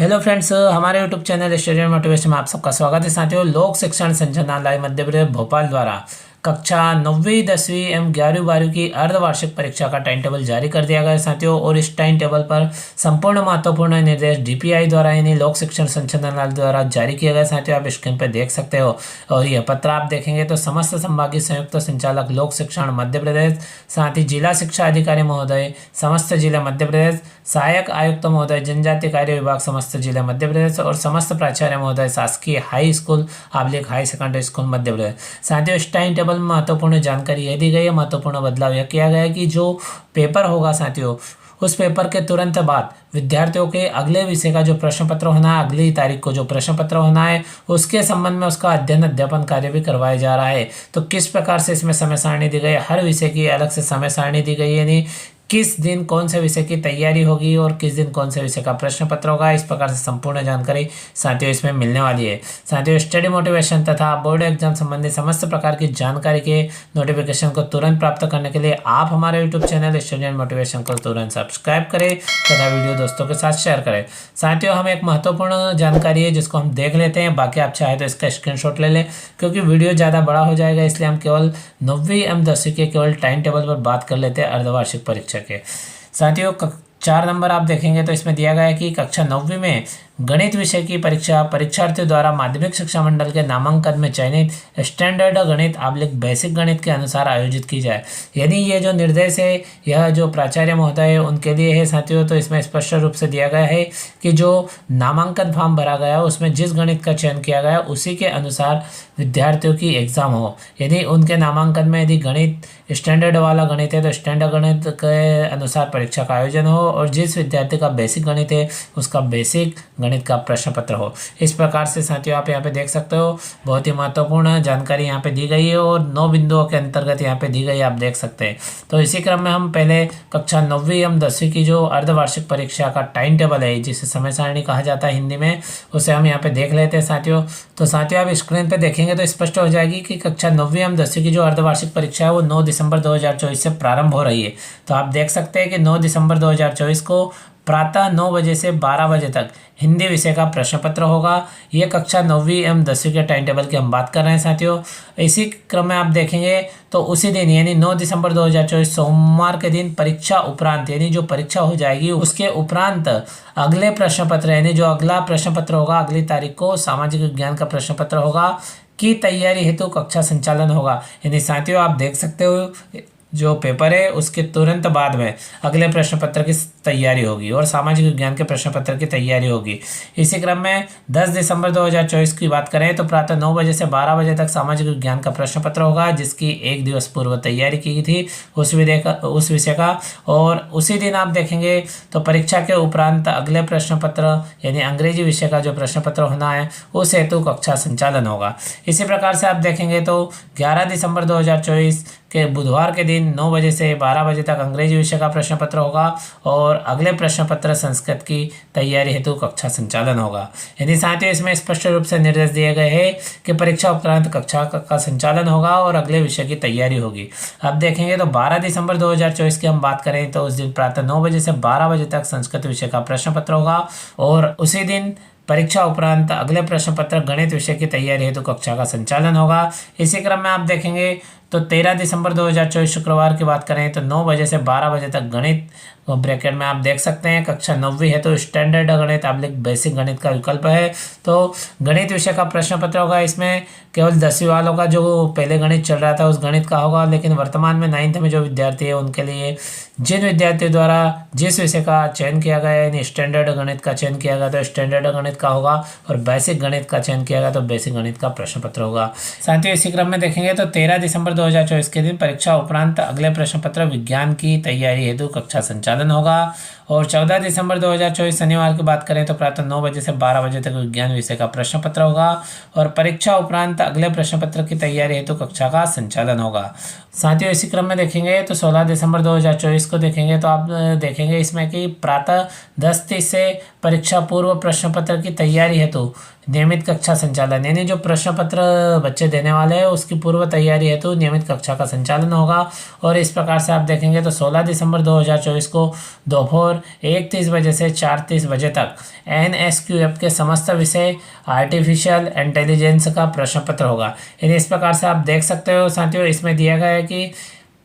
Hello friends, हमारे YouTube channel student motivation में आप सबका स्वागत है। साथियों, लोक शिक्षण संचालनालय मध्य प्रदेश भोपाल द्वारा कक्षा 9वीं 10वीं एवं 11वीं 12वीं की अर्धवार्षिक परीक्षा का टाइम टेबल जारी कर दिया गया है साथियों। और इस टाइम टेबल पर संपूर्ण महत्वपूर्ण निर्देश डीपीआई द्वारा यानी लोक शिक्षण संचालनालय द्वारा जारी किया गया साथियों। आप स्क्रीन पर देख सकते हो। और यह पत्र आप देखेंगे तो समस्त संभागीय संयुक्त संचालक लोक शिक्षण मध्य प्रदेश, साथ ही जिला शिक्षा अधिकारी महोदय समस्त जिला मध्य प्रदेश, सहायक आयुक्त महोदय जनजातीय कार्य विभाग समस्त जिला मध्य प्रदेश और समस्त प्राचार्य महोदय शासकीय high school high secondary school Madhya Pradesh. साथियों, इस टाइम टेबल में महत्वपूर्ण जानकारी यह दी गई है। महत्वपूर्ण बदलाव यह किया गया है कि जो पेपर होगा साथियों, उस पेपर के तुरंत बाद विद्यार्थियों के अगले विषय का जो प्रश्न पत्र होना है, अगली तारीख को जो प्रश्न पत्र होना है, उसके संबंध में उसका अध्ययन अध्यापन कार्य भी करवाया जा रहा है। तो किस प्रकार से इसमें समय सारणी दी गई है, हर विषय की अलग से समय सारणी दी गई है, यानी किस दिन कौन से विषय की तैयारी होगी और किस दिन कौन से विषय का प्रश्न पत्र होगा, इस प्रकार से संपूर्ण जानकारी साथियों इसमें मिलने वाली है। साथियों, स्टडी मोटिवेशन तथा बोर्ड एग्जाम संबंधी समस्त प्रकार की जानकारी के नोटिफिकेशन को तुरंत प्राप्त करने के लिए आप हमारे यूट्यूब चैनल स्टूडेंट मोटिवेशन को तुरंत सब्सक्राइब करें तथा वीडियो दोस्तों के साथ शेयर करें। साथियों, हम एक महत्वपूर्ण जानकारी है जिसको हम देख लेते हैं, बाकी आप चाहे तो इसका स्क्रीनशॉट ले लें क्योंकि वीडियो ज़्यादा बड़ा हो जाएगा, इसलिए हम केवल 9वीं एवं 10वीं के केवल टाइम टेबल पर बात कर लेते हैं अर्धवार्षिक परीक्षा के। साथियों, 4 नंबर आप देखेंगे तो इसमें दिया गया है कि कक्षा 9वीं में गणित विषय की परीक्षा परीक्षार्थियों द्वारा माध्यमिक शिक्षा मंडल के नामांकन में चयनित स्टैंडर्ड गणित बेसिक गणित के अनुसार आयोजित की जाए। यानी ये जो निर्देश है यह जो प्राचार्य महोदय है उनके लिए है साथियों। तो इसमें स्पष्ट रूप से दिया गया है कि जो नामांकन फॉर्म भरा गया है उसमें जिस गणित का चयन किया गया उसी के अनुसार विद्यार्थियों की एग्जाम हो। यानी उनके नामांकन में यदि गणित स्टैंडर्ड वाला गणित है तो स्टैंडर्ड गणित के अनुसार परीक्षा का आयोजन हो, और जिस विद्यार्थी का बेसिक गणित है उसका बेसिक गणित का प्रश्न पत्र हो। इस प्रकार से साथियों आप यहाँ पे देख सकते हो, बहुत ही महत्वपूर्ण जानकारी यहाँ पे दी गई है और 9 बिंदुओं के अंतर्गत यहाँ पे दी गई है, आप देख सकते हैं। तो इसी क्रम में हम पहले कक्षा 9वीं एवं 10वीं की जो अर्धवार्षिक परीक्षा का टाइम टेबल है जिसे समय सारणी कहा जाता है हिंदी में, उसे हम यहाँ पे देख लेते हैं साथियों। तो साथियों आप स्क्रीन पे देखेंगे तो स्पष्ट हो जाएगी कि कक्षा 9वीं एवं 10वीं की जो अर्धवार्षिक परीक्षा है वो 9 दिसंबर 2024 से प्रारंभ हो रही है। तो आप देख सकते हैं कि 9 दिसंबर 2024 को प्रातः 9 बजे से 12 बजे तक हिंदी विषय का प्रश्न पत्र होगा। ये कक्षा 9वीं एवं 10वीं के टाइम टेबल की हम बात कर रहे हैं साथियों। इसी क्रम में आप देखेंगे तो उसी दिन यानी 9 दिसंबर 2024 सोमवार के दिन परीक्षा उपरांत यानी जो परीक्षा हो जाएगी उसके उपरांत अगले प्रश्न पत्र यानी जो अगला प्रश्न पत्र होगा अगली तारीख को सामाजिक विज्ञान का प्रश्न पत्र होगा की तैयारी हेतु कक्षा संचालन होगा। यानी साथियों आप देख सकते हो जो पेपर है उसके तुरंत बाद में अगले प्रश्न पत्र की तैयारी होगी और सामाजिक विज्ञान के प्रश्न पत्र की तैयारी होगी। इसी क्रम में 10 दिसंबर 2024 की बात करें तो प्रातः 9 बजे से 12 बजे तक सामाजिक विज्ञान का प्रश्न पत्र होगा जिसकी 1 दिवस पूर्व तैयारी की थी उस विषय का। और उसी दिन आप देखेंगे तो परीक्षा के उपरांत अगले प्रश्न पत्र यानी अंग्रेजी विषय का जो प्रश्न पत्र होना है उस हेतु कक्षा संचालन होगा। इसी प्रकार से आप देखेंगे तो 11 दिसंबर 2024 के बुधवार के दिन 9 बजे से 12 बजे तक अंग्रेजी विषय का प्रश्न पत्र होगा और अगले प्रश्न पत्र संस्कृत की तैयारी हेतु कक्षा संचालन होगा। यानी साथियों इसमें स्पष्ट रूप से निर्देश दिए गए हैं कि परीक्षा उपरांत कक्षा का संचालन होगा और अगले विषय की तैयारी होगी। अब देखेंगे तो 12 दिसंबर 2024 की हम बात करें तो उस दिन प्रातः 9 बजे से 12 बजे तक संस्कृत विषय का प्रश्न पत्र होगा और उसी दिन परीक्षा उपरांत अगले प्रश्न पत्र गणित विषय की तैयारी हेतु कक्षा का संचालन होगा। इसी क्रम में आप देखेंगे तो 13 दिसंबर 2024 शुक्रवार की बात करें तो 9 बजे से 12 बजे तक गणित ब्रैकेट में आप देख सकते हैं कक्षा 9वीं है तो स्टैंडर्ड गणित बेसिक गणित का विकल्प है। तो गणित विषय का प्रश्न पत्र होगा। इसमें केवल 10वीं वालों का जो पहले गणित चल रहा था उस गणित का होगा, लेकिन वर्तमान में 9th में जो विद्यार्थी है उनके लिए जिन विद्यार्थियों द्वारा जिस विषय का चयन किया गया है यानी स्टैंडर्ड गणित का चयन किया गया तो स्टैंडर्ड गणित का होगा और बेसिक गणित का चयन किया गया तो बेसिक गणित का प्रश्न पत्र होगा। साथियों इसी क्रम में देखेंगे तो 13 दिसंबर 2024 के दिन परीक्षा उपरांत अगले प्रश्न पत्र विज्ञान की तैयारी हेतु कक्षा संचालन होगा और 14 दिसंबर 2024 शनिवार की बात करें तो प्रातः 9 बजे से 12 बजे तक विज्ञान विषय का प्रश्न पत्र होगा और परीक्षा उपरांत अगले प्रश्न पत्र की तैयारी हेतु कक्षा का संचालन होगा। साथियों इसी क्रम में देखेंगे तो 16 दिसंबर 2024 को देखेंगे तो आप देखेंगे इसमें कि प्रातः 10:30 से परीक्षा पूर्व प्रश्न पत्र की तैयारी हेतु नियमित कक्षा संचालन, यानी जो प्रश्न पत्र बच्चे देने वाले हैं उसकी पूर्व तैयारी हेतु नियमित कक्षा का संचालन होगा। और इस प्रकार से आप देखेंगे तो 16 दिसंबर 2024 को दोपहर 1:30 बजे से 4:30 बजे तक NSQF के समस्त विषय आर्टिफिशियल इंटेलिजेंस का प्रश्न पत्र होगा। यानी इस प्रकार से आप देख सकते हो साथियों, इसमें दिया गया है कि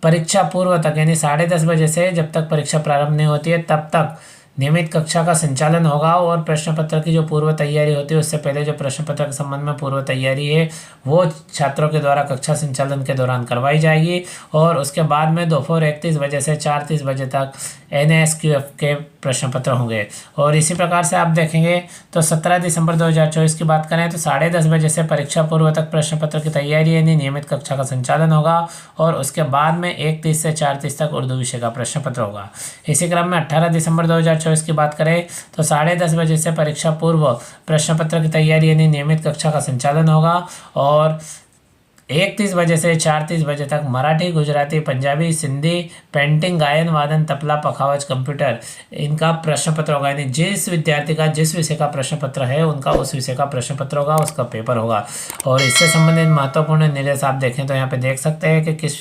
परीक्षा पूर्व तक यानी 10:30 बजे से जब तक परीक्षा प्रारंभ नहीं होती है तब तक नियमित कक्षा का संचालन होगा। और प्रश्न पत्र की जो पूर्व तैयारी होती है उससे पहले जो प्रश्न पत्र के संबंध में पूर्व तैयारी है वो छात्रों के द्वारा कक्षा संचालन के दौरान करवाई जाएगी। और उसके बाद में दोपहर 1:30 बजे से 4:30 बजे तक NSQF के प्रश्न पत्र होंगे। और इसी प्रकार से आप देखेंगे तो 17 दिसंबर 2024 की बात करें तो 10:30 बजे से परीक्षा पूर्व तक प्रश्न पत्र की तैयारी यानी नियमित कक्षा का संचालन होगा। और उसके बाद में 1:30 से 4:30 तक उर्दू विषय का प्रश्न पत्र होगा। इसी क्रम में 18 दिसंबर 2024 की बात करें तो 10:30 बजे से परीक्षा पूर्व प्रश्न पत्र की तैयारी यानी नियमित कक्षा का संचालन होगा। और 1:30 बजे से 4:30 बजे तक मराठी, गुजराती, पंजाबी, सिंधी, पेंटिंग, गायन, वादन, तबला, पखावज, कंप्यूटर इनका प्रश्न पत्र होगा। यानी जिस विद्यार्थी का जिस विषय का प्रश्न पत्र है उनका उस विषय का प्रश्न पत्र होगा, उसका पेपर होगा। और इससे संबंधित महत्वपूर्ण निर्देश आप देखें तो यहाँ पे देख सकते हैं कि किस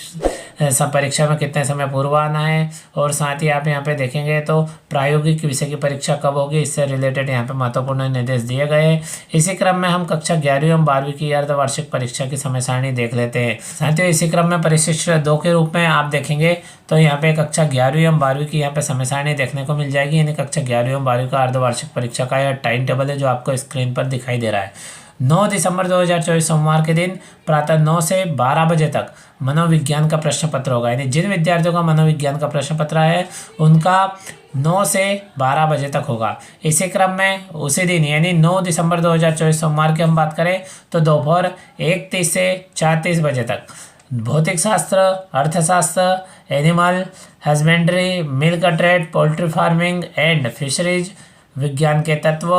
सब परीक्षा में कितने समय पूर्व आना है। और साथ ही आप यहाँ पे देखेंगे तो प्रायोगिक विषय की परीक्षा कब होगी, इससे रिलेटेड यहाँ पे महत्वपूर्ण निर्देश दिए गए हैं। इसी क्रम में हम कक्षा 11वीं एवं 12वीं की अर्धवार्षिक परीक्षा की समय सारणी देख लेते हैं। साथियों इसी क्रम में परिशिष्ट 2 के रूप में आप देखेंगे तो यहाँ पे कक्षा 11वीं एवं 12वीं की यहाँ पे समय सारणी देखने को मिल जाएगी। यानी कक्षा 11वीं एवं 12वीं का अर्धवार्षिक परीक्षा का यह टाइम टेबल है जो आपको स्क्रीन पर दिखाई दे रहा है। 9 दिसंबर 2024 सोमवार के दिन प्रातः 9 से 12 बजे तक मनोविज्ञान का प्रश्न पत्र होगा। यानी जिन विद्यार्थियों का मनोविज्ञान का प्रश्न पत्र है उनका 9 से 12 बजे तक होगा। इसी क्रम में उसी दिन यानी 9 दिसंबर 2024 सोमवार की हम बात करें तो दोपहर 1:30 से 4:30 बजे तक भौतिक शास्त्र, अर्थशास्त्र, animal husbandry, milk trade, poultry farming and fisheries, विज्ञान के तत्व,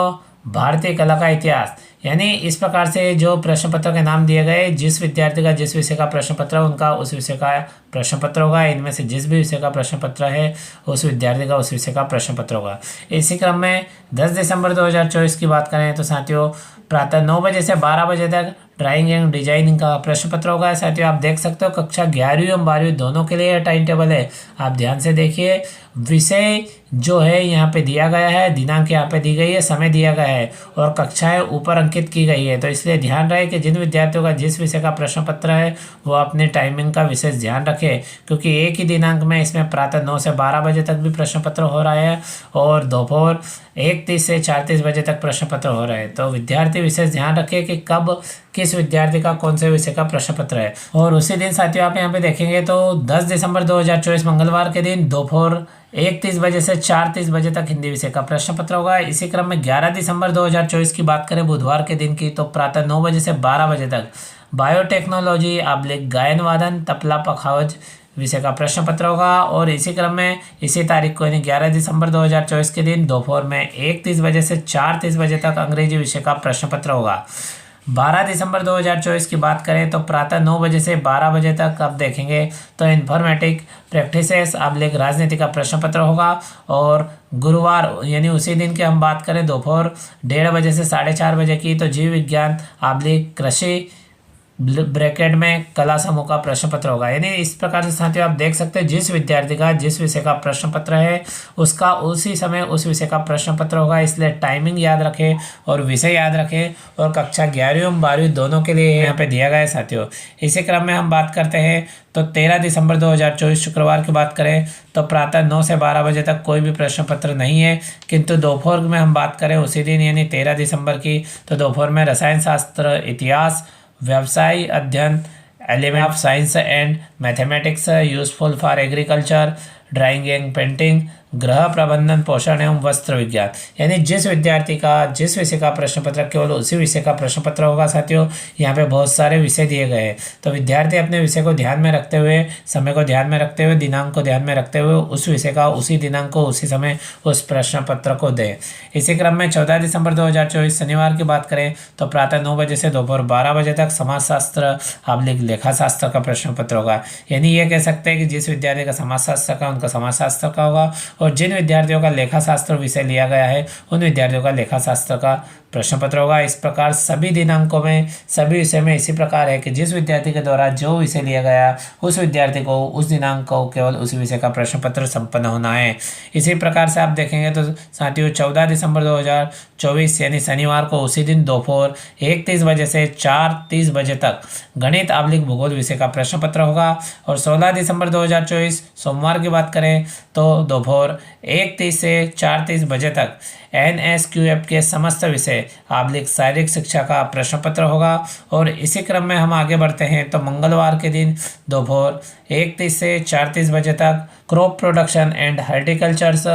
भारतीय कला का इतिहास, यानी इस प्रकार से जो प्रश्न पत्र के नाम दिए गए जिस विद्यार्थी का जिस विषय का प्रश्न पत्र उनका उस विषय का प्रश्न पत्र होगा। इनमें से जिस भी विषय का प्रश्न पत्र है उस विद्यार्थी का उस विषय का प्रश्न पत्र होगा। इसी क्रम में 10 दिसंबर 2024 की बात करें तो साथियों प्रातः 9 बजे से 12 बजे तक ड्राइंग एंड डिजाइनिंग का प्रश्न पत्र होगा। साथियों आप देख सकते हो कक्षा 11वीं एवं 12वीं दोनों के लिए टाइम टेबल है। आप ध्यान से देखिए, विषय जो है यहाँ पे दिया गया है, दिनांक यहाँ पे दी गई है, समय दिया गया है और कक्षाएं ऊपर अंकित की गई है। तो इसलिए ध्यान रहे कि जिन विद्यार्थियों का जिस विषय का प्रश्न पत्र है वो अपने टाइमिंग का विशेष ध्यान रखें, क्योंकि एक ही दिनांक में इसमें प्रातः 9 से 12 बजे तक भी प्रश्न पत्र हो रहा है और दोपहर 1:30 से 4:30 बजे तक प्रश्न पत्र हो रहे हैं। तो विद्यार्थी विशेष ध्यान रखें कि कब किस विद्यार्थी का कौन से विषय का प्रश्न पत्र है। और उसी दिन साथियों आप यहाँ पे देखेंगे तो 10 दिसंबर 2024 मंगलवार के दिन दोपहर 1:30 बजे से 4:30 बजे तक हिंदी विषय का प्रश्न पत्र होगा। इसी क्रम में 11 दिसंबर 2024 की बात करें बुधवार के दिन की तो प्रातः 9 बजे से 12 बजे तक बायोटेक्नोलॉजी / गायन वादन तबला पखावज विषय का प्रश्न पत्र होगा। और इसी क्रम में इसी तारीख को यानी 11 दिसंबर 2024 के दिन दोपहर में 1:30 बजे से 4:30 बजे तक अंग्रेजी विषय का प्रश्न पत्र होगा। 12 दिसंबर 2024 की बात करें तो प्रातः 9 बजे से 12 बजे तक आप देखेंगे तो इन्फॉर्मेटिक प्रैक्टिसेस / राजनीति का प्रश्न पत्र होगा। और गुरुवार यानी उसी दिन की हम बात करें दोपहर 1:30 बजे से 4:30 बजे की तो जीव विज्ञान / कृषि ब्रैकेट में कला समूह का प्रश्न पत्र होगा। यानी इस प्रकार से साथियों आप देख सकते हैं जिस विद्यार्थी का जिस विषय का प्रश्न पत्र है उसका उसी समय उस विषय का प्रश्न पत्र होगा। इसलिए टाइमिंग याद रखें और विषय याद रखें। और कक्षा 11वीं एवं 12वीं दोनों के लिए यहाँ पे दिया गया है साथियों। इसी क्रम में हम बात करते हैं तो 13 दिसंबर 2024 शुक्रवार की बात करें तो प्रातः 9 से 12 बजे तक कोई भी प्रश्न पत्र नहीं है, किंतु दोपहर में हम बात करें उसी दिन यानी 13 दिसंबर की तो दोपहर में रसायन शास्त्र, इतिहास, व्यवसाय अध्ययन, element of science and mathematics useful for agriculture, drawing and painting, गृह प्रबंधन, पोषण एवं वस्त्र विज्ञान, यानी जिस विद्यार्थी का जिस विषय का प्रश्न पत्र केवल उसी विषय का प्रश्न पत्र होगा। साथियों यहाँ पे बहुत सारे विषय दिए गए हैं तो विद्यार्थी अपने विषय को ध्यान में रखते हुए, समय को ध्यान में रखते हुए, दिनांक को ध्यान में रखते हुए उस विषय का उसी दिनांक को उसी समय उस प्रश्न पत्र को दें। इसी क्रम में 14 दिसंबर 2024 शनिवार की बात करें तो प्रातः 9 बजे से दोपहर 12 बजे तक समाजशास्त्र / लेखाशास्त्र का प्रश्न पत्र होगा। यानी ये कह सकते हैं कि जिस विद्यार्थी का समाजशास्त्र का उनका समाजशास्त्र का होगा और जिन विद्यार्थियों का लेखा शास्त्र विषय लिया गया है उन विद्यार्थियों का लेखा शास्त्र का प्रश्न पत्र होगा। इस प्रकार सभी दिनांकों में सभी विषय में इसी प्रकार है कि जिस विद्यार्थी के द्वारा जो विषय लिया गया उस विद्यार्थी को उस दिनांक को केवल उस विषय का प्रश्न पत्र संपन्न होना है। इसी प्रकार से आप देखेंगे तो साथियों 14 दिसंबर 2024 यानी शनिवार को उसी दिन दोपहर 1:30 बजे से 4:30 बजे तक गणित आबलिक भूगोल विषय का प्रश्न पत्र होगा। और 16 दिसंबर 2024 सोमवार की बात करें तो दोपहर 1:30 से 4:30 बजे तक NSQF के समस्त विषय आबलिक शारीरिक शिक्षा का प्रश्न पत्र होगा। और इसी क्रम में हम आगे बढ़ते हैं तो मंगलवार के दिन दोपहर 1:30 से 4:30 बजे तक crop production and horticultures,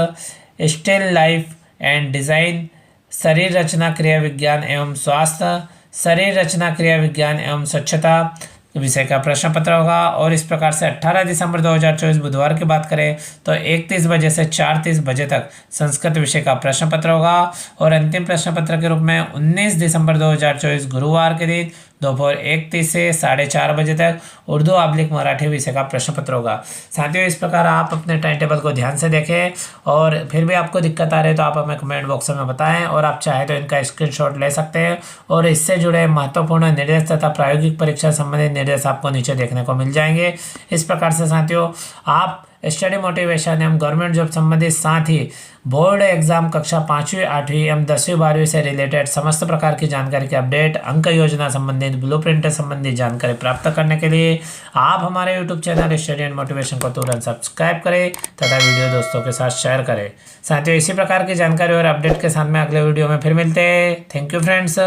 still life and design, शरीर रचना क्रिया विज्ञान एवं स्वास्थ्य, शरीर रचना क्रिया विज्ञान एवं स्वच्छता विषय का प्रश्न पत्र होगा। और इस प्रकार से 18 दिसंबर 2024 बुधवार की बात करें तो 1:30 बजे से 4:30 बजे तक संस्कृत विषय का प्रश्न पत्र होगा। और अंतिम प्रश्न पत्र के रूप में 19 दिसंबर 2024 गुरुवार के दिन दोपहर 1:30 से 4:30 बजे तक उर्दू आबलिक मराठी विषय का प्रश्न पत्र होगा। साथियों, इस प्रकार आप अपने टाइम टेबल को ध्यान से देखें और फिर भी आपको दिक्कत आ रही है तो आप हमें कमेंट बॉक्स में बताएं और आप चाहें तो इनका स्क्रीनशॉट ले सकते हैं। और इससे जुड़े महत्वपूर्ण निर्देश तथा प्रायोगिक परीक्षा संबंधित निर्देश आपको नीचे देखने को मिल जाएंगे। इस प्रकार से साथियों, आप स्टडी मोटिवेशन एवं गवर्नमेंट जॉब संबंधित साथ ही बोर्ड एग्जाम कक्षा 5वीं 8वीं एवं 10वीं 12वीं से रिलेटेड समस्त प्रकार की जानकारी के अपडेट, अंक योजना संबंधित, ब्लूप्रिंट संबंधित जानकारी प्राप्त करने के लिए आप हमारे YouTube channel study and motivation को तुरंत सब्सक्राइब करें तथा वीडियो दोस्तों के साथ शेयर करें। साथियों, इसी प्रकार की जानकारी और अपडेट के साथ में अगले वीडियो में फिर मिलते हैं। Thank you friends.